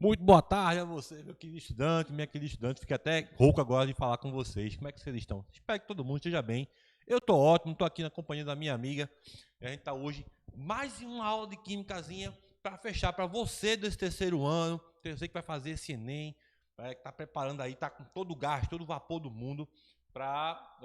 Muito boa tarde a você, meu querido estudante, minha querida estudante. Fiquei até rouco agora de falar com vocês. Como é que vocês estão? Espero que todo mundo esteja bem. Eu estou ótimo, estou aqui na companhia da minha amiga. A gente está hoje mais em uma aula de químicazinha para fechar para você desse terceiro ano. Você que vai fazer esse Enem, que está preparando aí, está com todo o gás, todo o vapor do mundo para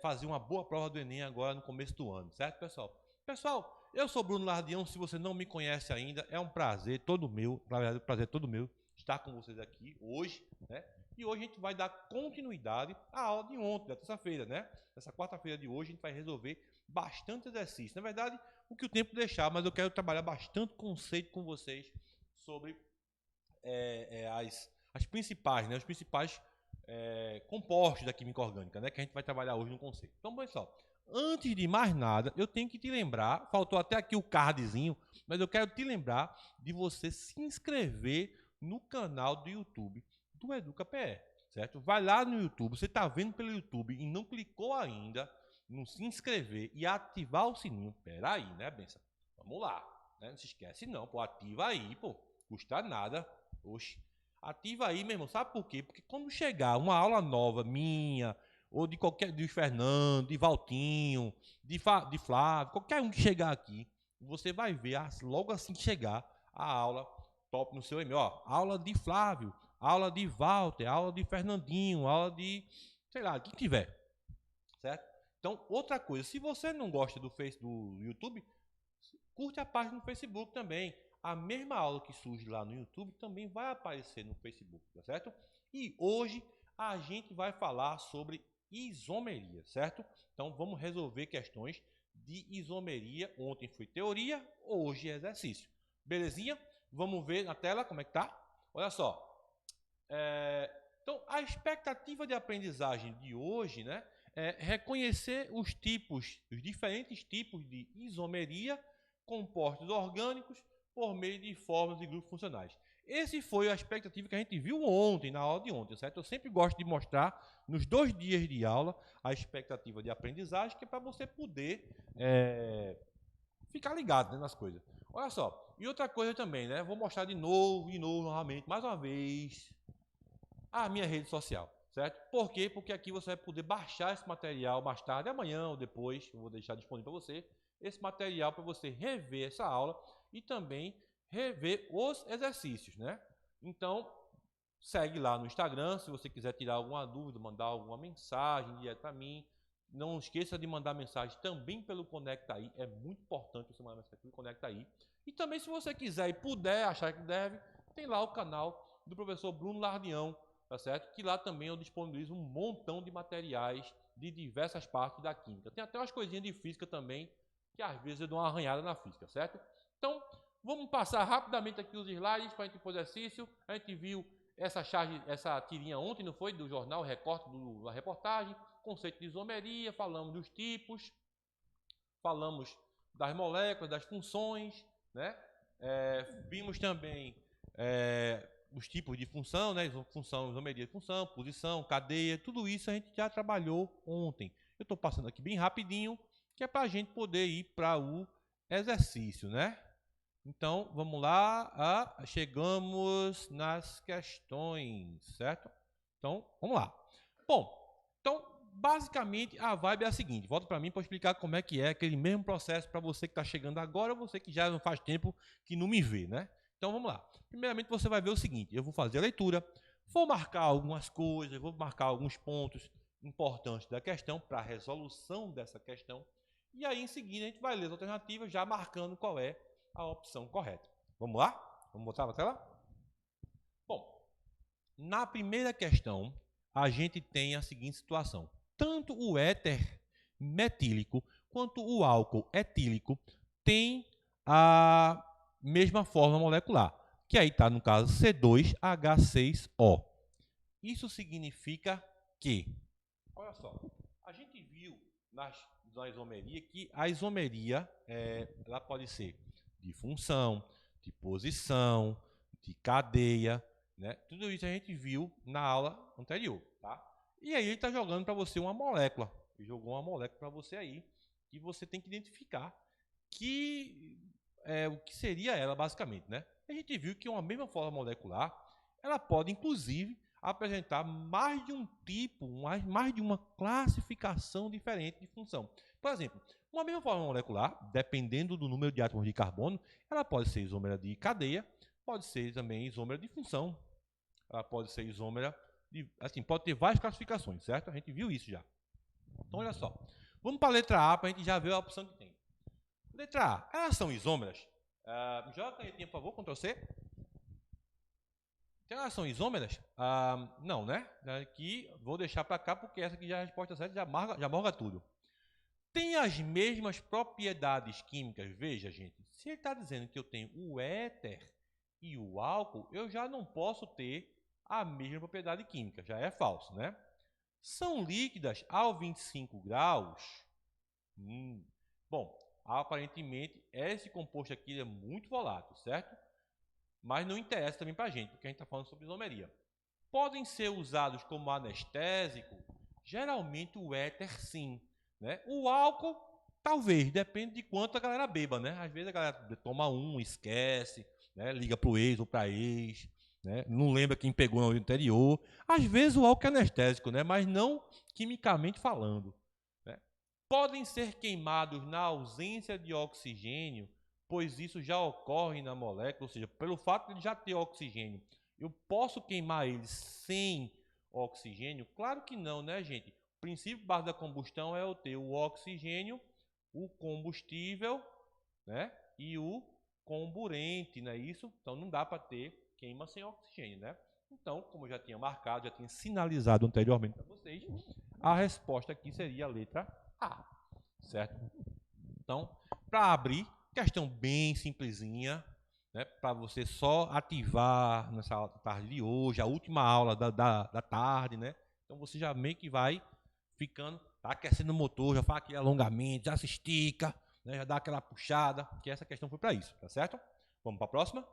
fazer uma boa prova do Enem agora no começo do ano, certo, pessoal? Pessoal, eu sou Bruno Lardião, se você não me conhece ainda, é um prazer todo meu, na verdade, o prazer é todo meu estar com vocês aqui hoje, né? E hoje a gente vai dar continuidade à aula de ontem, da terça-feira, né? Essa quarta-feira de hoje a gente vai resolver bastante exercício. Na verdade, o que o tempo deixar, mas eu quero trabalhar bastante conceito com vocês sobre as principais, né? Os principais compostos da química orgânica, né? Que a gente vai trabalhar hoje no conceito. Então, pessoal, antes de mais nada, eu tenho que te lembrar, faltou até aqui o cardzinho, mas eu quero te lembrar de você se inscrever no canal do YouTube do EducaPE, certo? Vai lá no YouTube, você está vendo pelo YouTube e não clicou ainda no se inscrever e ativar o sininho. Pera aí, né, benção? Vamos lá, né? Não se esquece não, pô, ativa aí, pô, custa nada. Oxe, ativa aí, meu irmão, sabe por quê? Porque quando chegar uma aula nova minha, ou de qualquer, de Fernando, de Valtinho, de Flávio, qualquer um que chegar aqui, você vai ver logo assim que chegar a aula top no seu e-mail. Ó, aula de Flávio, aula de Walter, aula de Fernandinho, aula de, sei lá, quem tiver, certo? Então, outra coisa, se você não gosta do YouTube, curte a página no Facebook também. A mesma aula que surge lá no YouTube também vai aparecer no Facebook, tá certo? E hoje a gente vai falar sobre isomeria, certo? Então vamos resolver questões de isomeria. Ontem foi teoria, hoje é exercício. Belezinha? Vamos ver na tela como é que tá? Olha só. Então a expectativa de aprendizagem de hoje, né, é reconhecer os diferentes tipos de isomeria compostos orgânicos por meio de fórmulas e grupos funcionais. Esse foi a expectativa que a gente viu ontem, na aula de ontem, certo? Eu sempre gosto de mostrar nos 2 dias de aula a expectativa de aprendizagem, que é para você poder ficar ligado, né, nas coisas. Olha só, e outra coisa também, né? Vou mostrar de novo, novamente, mais uma vez, a minha rede social, certo? Por quê? Porque aqui você vai poder baixar esse material mais tarde, amanhã ou depois, eu vou deixar disponível para você, esse material para você rever essa aula e também rever os exercícios, né? Então, segue lá no Instagram, se você quiser tirar alguma dúvida, mandar alguma mensagem direto para mim. Não esqueça de mandar mensagem também pelo Conecta Aí, é muito importante você mandar mensagem pelo Conecta Aí. E também, se você quiser e puder, achar que deve, tem lá o canal do professor Bruno Lardião, tá certo? Que lá também eu disponibilizo um montão de materiais de diversas partes da química. Tem até umas coisinhas de física também, que às vezes eu dou uma arranhada na física, certo? Então, vamos passar rapidamente aqui os slides para a gente ir para o exercício. A gente viu essa tirinha ontem, não foi? Do jornal, recorte da reportagem, conceito de isomeria, falamos dos tipos, falamos das moléculas, das funções, né? Vimos também os tipos de função, né? Função, isomeria de função, posição, cadeia, tudo isso a gente já trabalhou ontem. Eu estou passando aqui bem rapidinho, que é para a gente poder ir para o exercício, né? Então, vamos lá, chegamos nas questões, certo? Então, vamos lá. Bom, então, basicamente, a vibe é a seguinte. Volta para mim para explicar como é que é aquele mesmo processo para você que está chegando agora ou você que já não faz tempo que não me vê, né? Então, vamos lá. Primeiramente, você vai ver o seguinte. Eu vou fazer a leitura, vou marcar algumas coisas, vou marcar alguns pontos importantes da questão para a resolução dessa questão. E aí, em seguida, a gente vai ler as alternativas já marcando qual é a opção correta. Vamos lá? Vamos botar na tela? Bom, na primeira questão, a gente tem a seguinte situação. Tanto o éter metílico quanto o álcool etílico têm a mesma forma molecular, que aí está, no caso, C2H6O. Isso significa que, olha só, a gente viu na isomeria que a isomeria ela pode ser de função, de posição, de cadeia, né? Tudo isso a gente viu na aula anterior, tá? E aí ele está jogando para você uma molécula. Ele jogou uma molécula para você aí que você tem que identificar o que seria ela basicamente, né? A gente viu que uma mesma fórmula molecular, ela pode, inclusive, apresentar mais de um tipo, mais de uma classificação diferente de função. Por exemplo, uma mesma fórmula molecular, dependendo do número de átomos de carbono, ela pode ser isômera de cadeia, pode ser também isômera de função, ela pode ser isômera de... Assim, pode ter várias classificações, certo? A gente viu isso já. Então, olha só. Vamos para a letra A, para a gente já ver a opção que tem. Letra A, elas são isômeras? Joga a canetinha, por favor, Ctrl C. Então, elas são isômeras? Não, né? Aqui, vou deixar para cá, porque essa aqui já é a resposta certa, já morga tudo. Tem as mesmas propriedades químicas? Veja, gente, se ele está dizendo que eu tenho o éter e o álcool, eu já não posso ter a mesma propriedade química, já é falso, né? São líquidas ao 25 graus? Bom, aparentemente, esse composto aqui é muito volátil, certo? Mas não interessa também para a gente, porque a gente está falando sobre isomeria. Podem ser usados como anestésico? Geralmente o éter, sim. Né? O álcool, talvez, depende de quanto a galera beba, né? Às vezes a galera toma esquece, né? Liga para o ex ou para ex, né? Não lembra quem pegou no anterior. Às vezes o álcool é anestésico, né? Mas não quimicamente falando. Né? Podem ser queimados na ausência de oxigênio, pois isso já ocorre na molécula, ou seja, pelo fato de ele já ter oxigênio, eu posso queimar ele sem oxigênio? Claro que não, né, gente? O princípio básico da combustão é eu ter o oxigênio, o combustível, né, e o comburente, não é isso? Então não dá para ter queima sem oxigênio, né? Então, como eu já tinha marcado, já tinha sinalizado anteriormente para vocês, a resposta aqui seria a letra A, certo? Então, para abrir, questão bem simplesinha, né, para você só ativar nessa tarde de hoje, a última aula da tarde, né? Então você já meio que vai ficando, tá aquecendo o motor, já faz aquele alongamento, já se estica, né, já dá aquela puxada, que essa questão foi para isso, tá certo? Vamos para a próxima?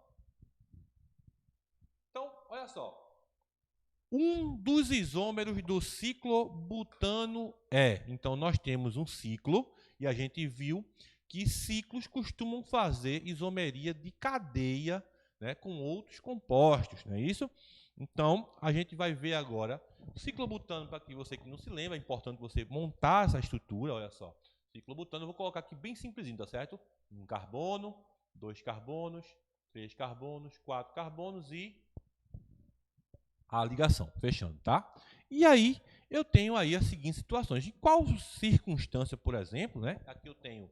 Então, olha só. Um dos isômeros do ciclobutano é. Então, nós temos um ciclo e a gente viu que ciclos costumam fazer isomeria de cadeia, né, com outros compostos, não é isso? Então, a gente vai ver agora o ciclobutano, para que você que não se lembra, é importante você montar essa estrutura, olha só. Ciclobutano, eu vou colocar aqui bem simplesinho, tá certo? Um carbono, 2 carbonos, 3 carbonos, 4 carbonos e a ligação, fechando, tá? E aí, eu tenho aí as seguintes situações. Em qual circunstância, por exemplo, né? Aqui eu tenho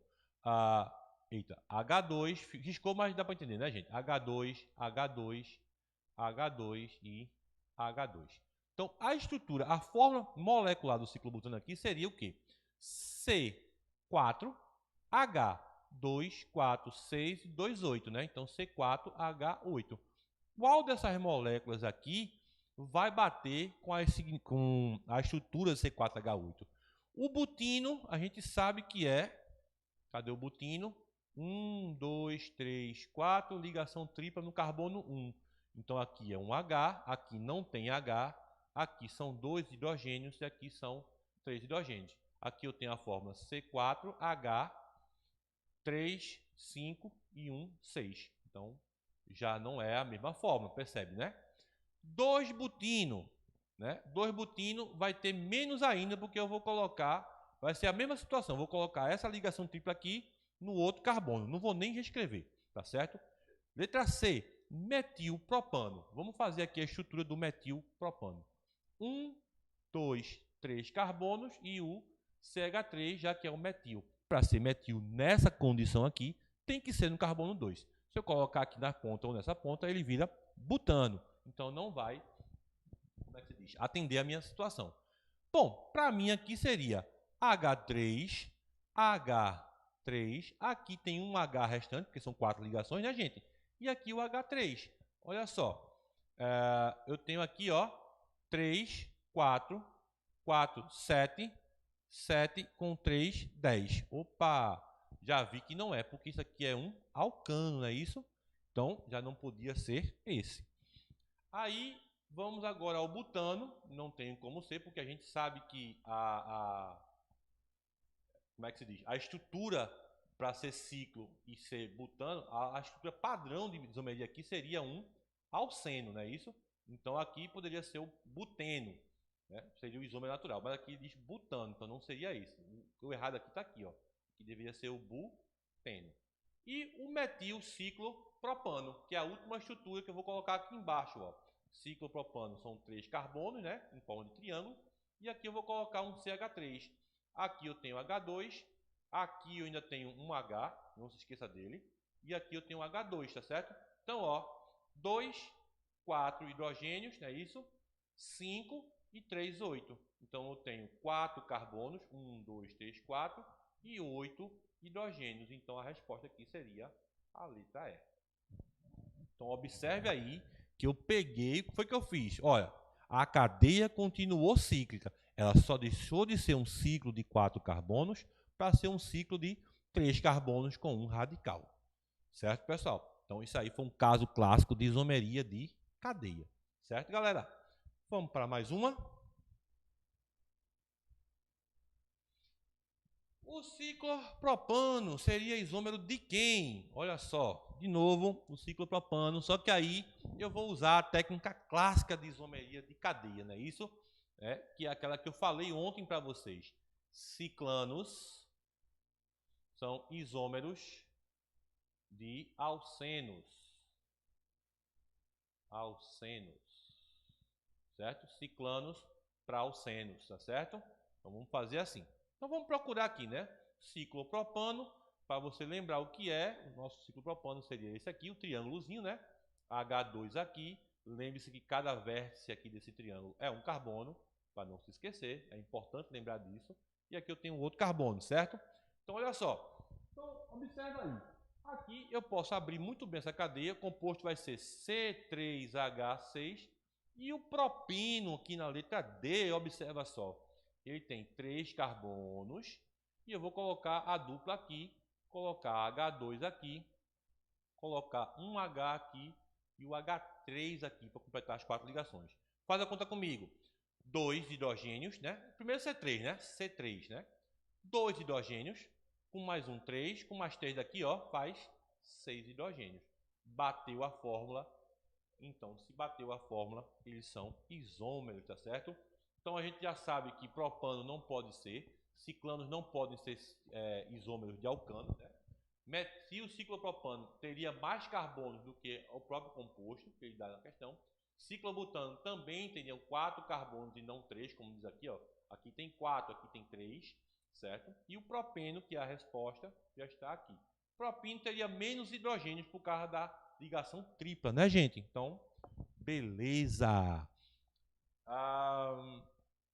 H2, riscou, mas dá para entender, né, gente? H2, H2, H2 e H2. Então, a estrutura, a fórmula molecular do ciclobutano aqui seria o quê? C4, H2, 4, 6, 2, 8, né? Então, C4H8. Qual dessas moléculas aqui vai bater com a estrutura C4H8? O butino, a gente sabe que é... Cadê o butino? 1, 2, 3, 4, ligação tripla no carbono 1. Então, aqui é um H, aqui não tem H, aqui são 2 hidrogênios e aqui são 3 hidrogênios. Aqui eu tenho a fórmula C4H, 3, 5 e 1, 6. Então, já não é a mesma fórmula, percebe, né? 2 butino, né? 2 butino vai ter menos ainda, porque eu vou colocar, vai ser a mesma situação, vou colocar essa ligação tripla aqui no outro carbono, não vou nem reescrever, tá certo? Letra C, metilpropano. Vamos fazer aqui a estrutura do metilpropano. 1, 2, 3 carbonos e o CH3, já que é o metil. Para ser metil nessa condição aqui, tem que ser no carbono 2. Se eu colocar aqui na ponta ou nessa ponta, ele vira butano. Então, não vai, como é que se diz, atender a minha situação. Bom, para mim aqui seria H3, H3. Aqui tem um H restante, porque são 4 ligações, né, gente? E aqui o H3. Olha só. Eu tenho aqui, ó, 3, 4, 4, 7, 7 com 3, 10. Opa! Já vi que não é, porque isso aqui é um alcano, não é isso? Então, já não podia ser esse. Aí, vamos agora ao butano. Não tem como ser, porque a gente sabe que como é que se diz? A estrutura para ser ciclo e ser butano, a estrutura padrão de isomeria aqui seria um alceno, não é isso? Então aqui poderia ser o buteno, né? Seria o isômero natural, mas aqui diz butano, então não seria isso. O errado aqui está aqui, ó, que deveria ser o buteno. E o metil ciclopropano, que é a última estrutura que eu vou colocar aqui embaixo, ó. Ciclopropano são 3 carbonos, né, em forma de triângulo, e aqui eu vou colocar um CH3. Aqui eu tenho H2, aqui eu ainda tenho um H, não se esqueça dele, e aqui eu tenho um H2, tá certo? Então, ó, 2, 4 hidrogênios, não é isso? 5 e 3, 8. Então, eu tenho 4 carbonos, 1, 2, 3, 4, e 8 hidrogênios. Então, a resposta aqui seria a letra E. Então, observe aí que eu peguei, o que foi que eu fiz? Olha, a cadeia continuou cíclica. Ela só deixou de ser um ciclo de 4 carbonos para ser um ciclo de 3 carbonos com um radical. Certo, pessoal? Então, isso aí foi um caso clássico de isomeria de cadeia. Certo, galera? Vamos para mais uma. O ciclopropano seria isômero de quem? Olha só, de novo, o ciclopropano, só que aí eu vou usar a técnica clássica de isomeria de cadeia, não é isso? Que é aquela que eu falei ontem para vocês. Ciclanos são isômeros de alcenos. Certo? Ciclanos para alcenos, tá certo? Então vamos fazer assim. Então vamos procurar aqui, né? Ciclopropano, para você lembrar o que é, o nosso ciclopropano seria esse aqui, o triângulozinho, né? H2 aqui. Lembre-se que cada vértice aqui desse triângulo é um carbono, para não se esquecer, é importante lembrar disso. E aqui eu tenho outro carbono, certo? Então olha só. Então observa aí. Aqui eu posso abrir muito bem essa cadeia, o composto vai ser C3H6 e o propino aqui na letra D, observa só, ele tem 3 carbonos e eu vou colocar a dupla aqui, colocar H2 aqui, colocar um H aqui e o H3 aqui para completar as 4 ligações. Faz a conta comigo. 2 hidrogênios, né? Primeiro C3, né? C3, né? 2 hidrogênios, com mais um 3, com mais 3 daqui, ó, faz 6 hidrogênios. Bateu a fórmula. Então, se bateu a fórmula, eles são isômeros, tá certo? Então, a gente já sabe que propano não pode ser, ciclanos não podem ser isômeros de alcano, né? Metil ciclopropano teria mais carbonos do que o próprio composto, que ele dá na questão. Ciclobutano também teria 4 carbonos e não 3, como diz aqui, ó. Aqui tem 4, aqui tem 3, certo? E o propeno, que é a resposta, já está aqui. Propino teria menos hidrogênios por causa da ligação tripla, né, gente? Então, beleza.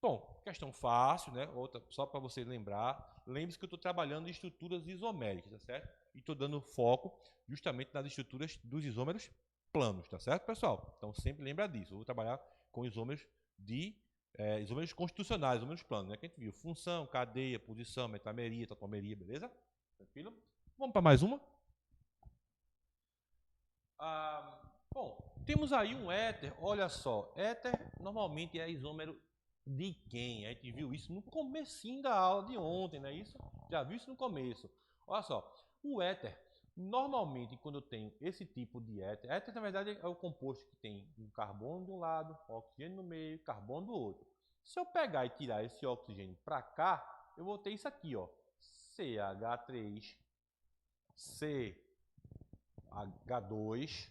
Bom, questão fácil, né? Outra, só para você lembrar. Lembre-se que eu estou trabalhando em estruturas isoméricas, tá certo? E estou dando foco justamente nas estruturas dos isômeros planos, tá certo, pessoal? Então, sempre lembra disso. Eu vou trabalhar com isômeros isômeros constitucionais, isômeros planos, né? Que a gente viu. Função, cadeia, posição, metameria, tautomeria, beleza? Tranquilo? Vamos para mais uma. Bom, temos aí um éter, olha só, éter normalmente é isômero de quem? A gente viu isso no comecinho da aula de ontem, não é isso? Já viu isso no começo. Olha só, o éter, normalmente quando eu tenho esse tipo de éter na verdade é o composto que tem um carbono de um lado, oxigênio no meio, carbono do outro. Se eu pegar e tirar esse oxigênio para cá, eu vou ter isso aqui, ó, CH3, CH2,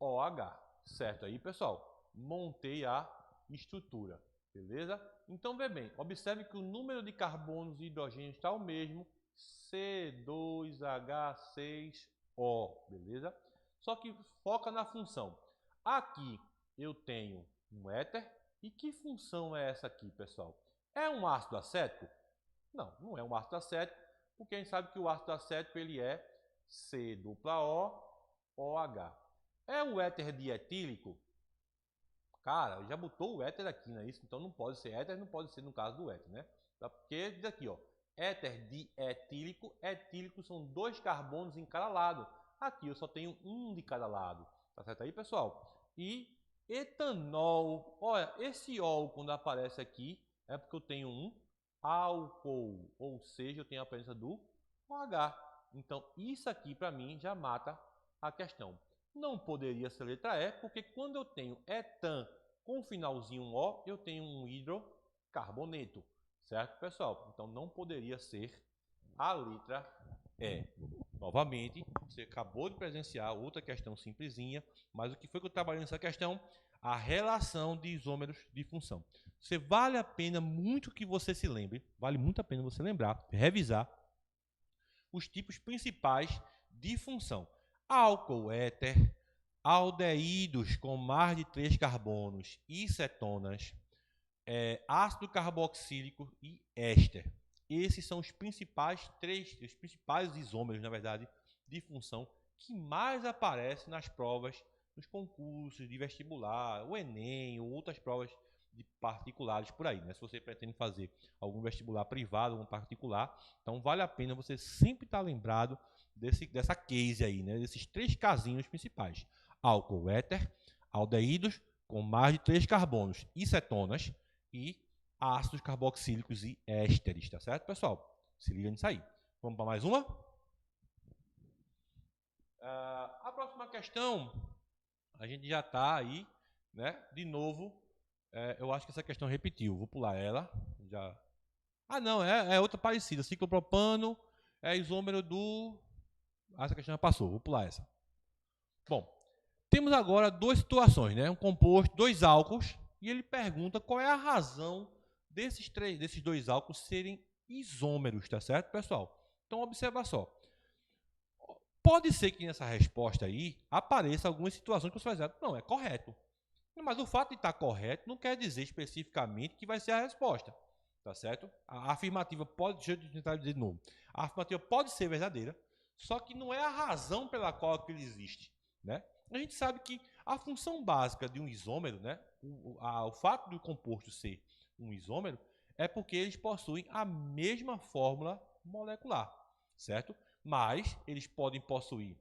OH, certo aí, pessoal? Montei a estrutura, beleza? Então, vê bem, observe que o número de carbonos e hidrogênios está o mesmo, C2H6O, beleza? Só que foca na função. Aqui eu tenho um éter, e que função é essa aqui, pessoal? É um ácido acético? Não, não é um ácido acético, porque a gente sabe que o ácido acético ele é C+OOH. É o éter dietílico? Cara, já botou o éter aqui, não é isso? Então não pode ser éter, não pode ser no caso do éter, né? Porque diz aqui, ó, éter dietílico, etílico são 2 carbonos em cada lado. Aqui eu só tenho um de cada lado. Tá certo aí, pessoal? E etanol, olha, esse ol quando aparece aqui é porque eu tenho um álcool, ou seja, eu tenho a presença do OH. Então, isso aqui para mim já mata a questão. Não poderia ser letra E, porque quando eu tenho etan com finalzinho O, eu tenho um hidrocarboneto, certo, pessoal? Então, não poderia ser a letra E. Novamente, você acabou de presenciar outra questão simplesinha, mas o que foi que eu trabalhei nessa questão? A relação de isômeros de função. Você vale a pena muito que você se lembre, vale muito a pena você lembrar, revisar os tipos principais de função. Álcool, éter, aldeídos com mais de 3 carbonos e cetonas, ácido carboxílico e éster. Esses são os principais isômeros, na verdade, de função que mais aparecem nas provas, nos concursos de vestibular, o Enem ou outras provas de particulares por aí, né? Se você pretende fazer algum vestibular privado ou particular, então vale a pena você sempre estar lembrado dessa case aí, né? Desses 3 casinhos principais: álcool, éter, aldeídos com mais de 3 carbonos e cetonas e ácidos carboxílicos e ésteres, tá certo, pessoal? Se liga nisso aí. Vamos para mais uma? A próxima questão, a gente já está aí, né? De novo, eu acho que essa questão repetiu. Vou pular ela. Já. Ah, não, é outra parecida. Ciclopropano é isômero do... essa questão já passou, vou pular essa. Bom, temos agora 2 situações, né? Um composto, 2 álcools, e ele pergunta qual é a razão desses 2 álcools serem isômeros, tá certo, pessoal? Então, observa só. Pode ser que nessa resposta aí apareça algumas situações que você vai dizer, não, é correto. Mas o fato de estar correto não quer dizer especificamente que vai ser a resposta, tá certo? A afirmativa pode, deixa eu tentar dizer de novo, a afirmativa pode ser verdadeira, só que não é a razão pela qual aquilo existe, né? A gente sabe que a função básica de um isômero, né, o fato do composto ser um isômero, é porque eles possuem a mesma fórmula molecular, certo? Mas eles podem possuir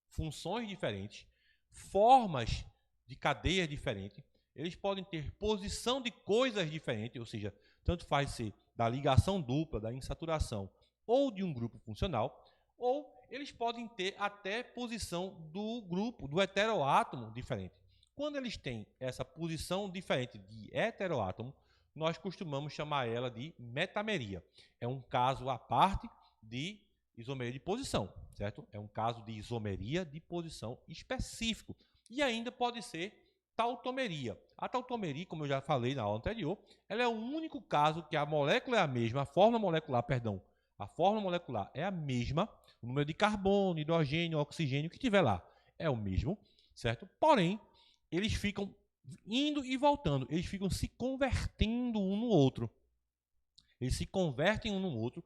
funções diferentes, formas de cadeia diferentes, eles podem ter posição de coisas diferentes, ou seja, tanto faz ser da ligação dupla, da insaturação ou de um grupo funcional, ou eles podem ter até posição do grupo, do heteroátomo diferente. Quando eles têm essa posição diferente de heteroátomo, nós costumamos chamar ela de metameria. É um caso à parte de isomeria de posição, certo? É um caso de isomeria de posição específico. E ainda pode ser tautomeria. A tautomeria, como eu já falei na aula anterior, ela é o único caso que a molécula é a mesma, a fórmula molecular é a mesma, o número de carbono, hidrogênio, oxigênio que tiver lá é o mesmo, certo? Porém, eles ficam indo e voltando, eles ficam se convertendo um no outro. Eles se convertem um no outro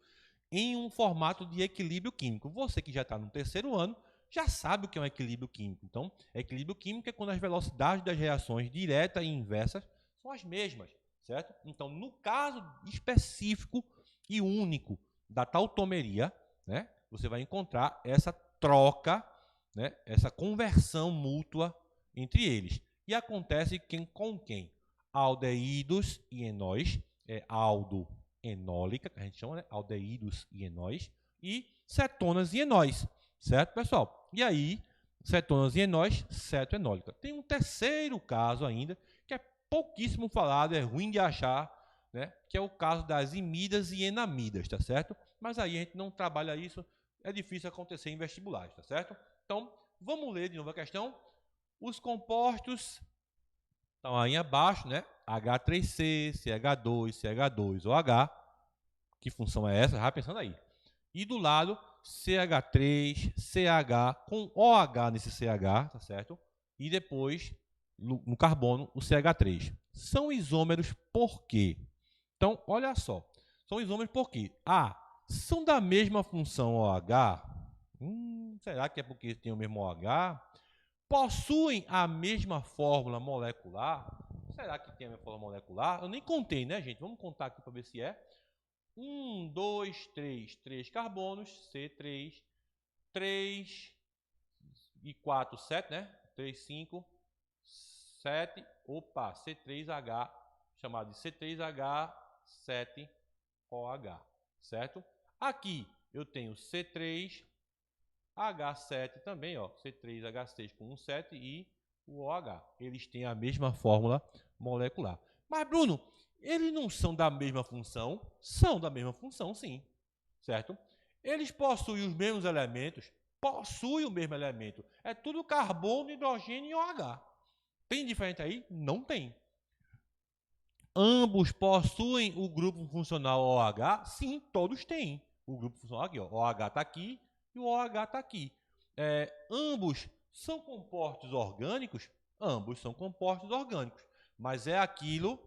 em um formato de equilíbrio químico. Você que já está no terceiro ano já sabe o que é um equilíbrio químico. Então, equilíbrio químico é quando as velocidades das reações direta e inversa são as mesmas, certo? Então, no caso específico e único da tautomeria, né, você vai encontrar essa troca, né, essa conversão mútua entre eles. E acontece com quem? Aldeídos e enóis, aldo enólica, que a gente chama, né? Aldeídos e enóis, e cetonas e enóis, certo, pessoal? E aí, cetonas e enóis, cetoenólica. Tem um terceiro caso ainda, que é pouquíssimo falado, é ruim de achar, né? Que é o caso das imidas e enamidas, tá certo? Mas aí a gente não trabalha isso, é difícil acontecer em vestibulares, tá certo? Então, vamos ler de novo a questão. Os compostos estão aí abaixo, né? H3C, CH2, CH2, OH. Que função é essa? Já pensando aí. E do lado, CH3, CH, com OH nesse CH, tá certo? E depois, no carbono, o CH3. São isômeros por quê? Então, olha só. São isômeros por quê? São da mesma função OH? Será que é porque tem o mesmo OH? Possuem a mesma fórmula molecular? Será que tem a mesma fórmula molecular? Eu nem contei, né, gente? Vamos contar aqui para ver se é. 1, 2, 3, 3 carbonos, C3, 3 e 4, 7, né? 3, 5, 7, opa, C3H, chamado de C3H7, OH, certo? Aqui eu tenho C3H7 também, ó, C3H6 com 17 e o OH. Eles têm a mesma fórmula molecular. Mas, Bruno, eles não são da mesma função? São da mesma função, sim, certo? Eles possuem os mesmos elementos? Possuem o mesmo elemento. É tudo carbono, hidrogênio e OH. Tem diferente aí? Não tem. Ambos possuem o grupo funcional OH? Sim, todos têm. O grupo funcional aqui, ó. OH está aqui e o OH está aqui. Ambos são compostos orgânicos? Ambos são compostos orgânicos. Mas é aquilo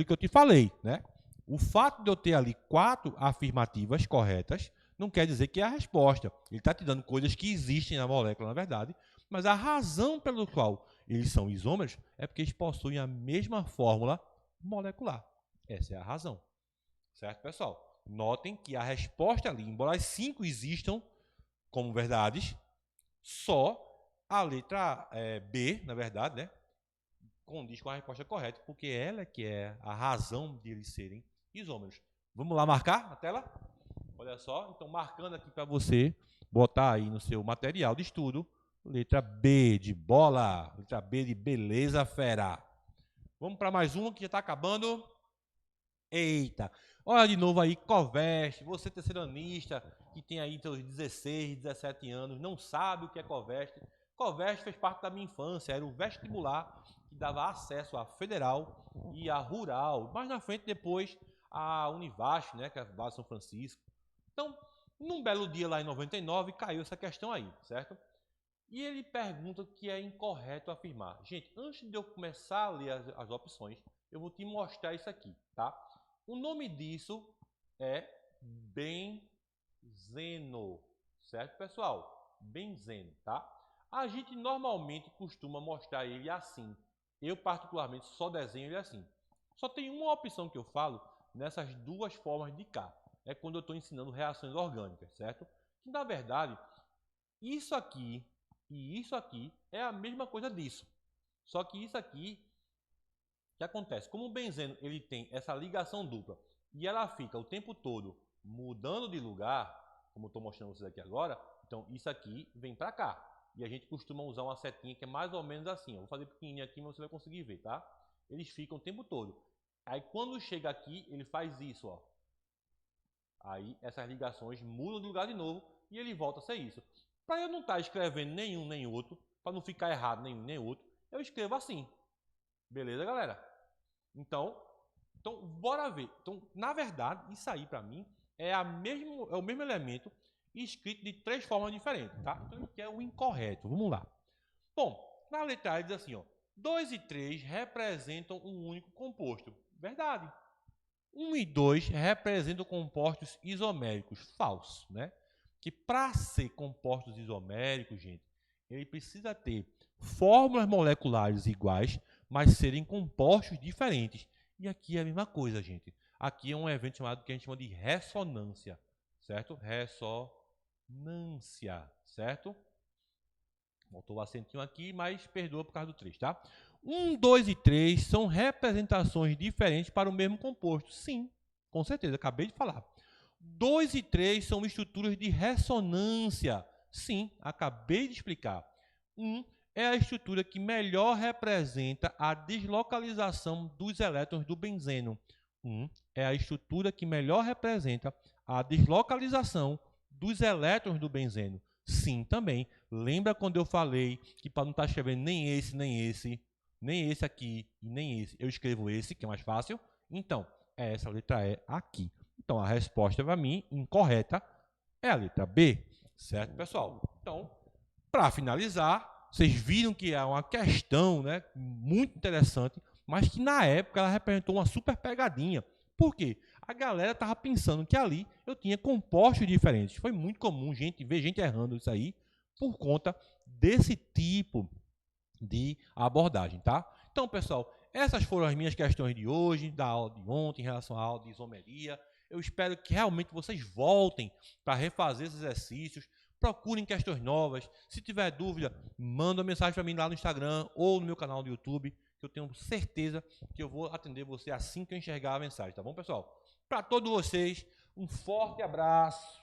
que eu te falei, né? O fato de eu ter ali 4 afirmativas corretas não quer dizer que é a resposta. Ele está te dando coisas que existem na molécula, na verdade, mas a razão pelo qual eles são isômeros é porque eles possuem a mesma fórmula molecular. Essa é a razão. Certo, pessoal? Notem que a resposta ali, embora as 5 existam como verdades, só a letra B, na verdade, né, condiz com a resposta correta, porque ela que é a razão de eles serem isômeros. Vamos lá marcar na tela? Olha só, então marcando aqui para você botar aí no seu material de estudo, letra B de bola, letra B de beleza fera. Vamos para mais uma que já está acabando. Eita, olha de novo aí, Covest, você terceiranista, que tem aí seus 16, 17 anos, não sabe o que é Covest. Covest fez parte da minha infância, era o vestibular que dava acesso à federal e à rural. Mais na frente, depois, a Univasf, né, que é a base São Francisco. Então, num belo dia lá em 99, caiu essa questão aí, certo? E ele pergunta que é incorreto afirmar. Gente, antes de eu começar a ler as opções, eu vou te mostrar isso aqui, tá? O nome disso é benzeno, certo, pessoal? Benzeno, tá? A gente normalmente costuma mostrar ele assim. Eu, particularmente, só desenho ele assim. Só tem uma opção que eu falo nessas duas formas de cá. É quando eu estou ensinando reações orgânicas, certo? Que, na verdade, isso aqui e isso aqui é a mesma coisa disso. Só que isso aqui, o que acontece? Como o benzeno ele tem essa ligação dupla e ela fica o tempo todo mudando de lugar, como eu estou mostrando vocês aqui agora, então isso aqui vem para cá. E a gente costuma usar uma setinha que é mais ou menos assim. Eu vou fazer pequenininho aqui, mas você vai conseguir ver, tá? Eles ficam o tempo todo. Aí quando chega aqui, ele faz isso, ó. Aí essas ligações mudam de lugar de novo e ele volta a ser isso. Para eu não estar escrevendo nenhum nem outro, para não ficar errado nenhum nem outro, eu escrevo assim. Beleza, galera? Então bora ver. Então, na verdade, isso aí para mim é o mesmo elemento escrito de 3 formas diferentes, tá? Então, que é o incorreto. Vamos lá. Bom, na letra A diz assim, ó, 2 e 3 representam um único composto. Verdade. 1 e 2 representam compostos isoméricos. Falso, né? Que para ser compostos isoméricos, gente, ele precisa ter fórmulas moleculares iguais, mas serem compostos diferentes. E aqui é a mesma coisa, gente. Aqui é um evento chamado que a gente chama de ressonância, certo? Ressonância, certo? Botou o acentinho aqui, mas perdoa por causa do 3, tá? 1, 2 e 3 são representações diferentes para o mesmo composto. Sim, com certeza, acabei de falar. 2 e 3 são estruturas de ressonância. Sim, acabei de explicar. 1 é a estrutura que melhor representa a deslocalização dos elétrons do benzeno. 1 é a estrutura que melhor representa a deslocalização dos elétrons do benzeno. Sim, também. Lembra quando eu falei que para não estar escrevendo nem esse aqui e nem esse, eu escrevo esse, que é mais fácil? Então, é essa letra E aqui. Então, a resposta para mim, incorreta, é a letra B. Certo, pessoal? Então, para finalizar, vocês viram que é uma questão, né, muito interessante, mas que na época ela representou uma super pegadinha. Por quê? A galera estava pensando que ali eu tinha compostos diferentes. Foi muito comum ver gente errando isso aí por conta desse tipo de abordagem, tá? Então, pessoal, essas foram as minhas questões de hoje, da aula de ontem, em relação à aula de isomeria. Eu espero que realmente vocês voltem para refazer esses exercícios, procurem questões novas. Se tiver dúvida, manda uma mensagem para mim lá no Instagram ou no meu canal do YouTube, que eu tenho certeza que eu vou atender você assim que eu enxergar a mensagem, tá bom, pessoal? Para todos vocês, um forte abraço.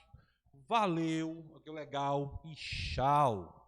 Valeu, que legal e tchau.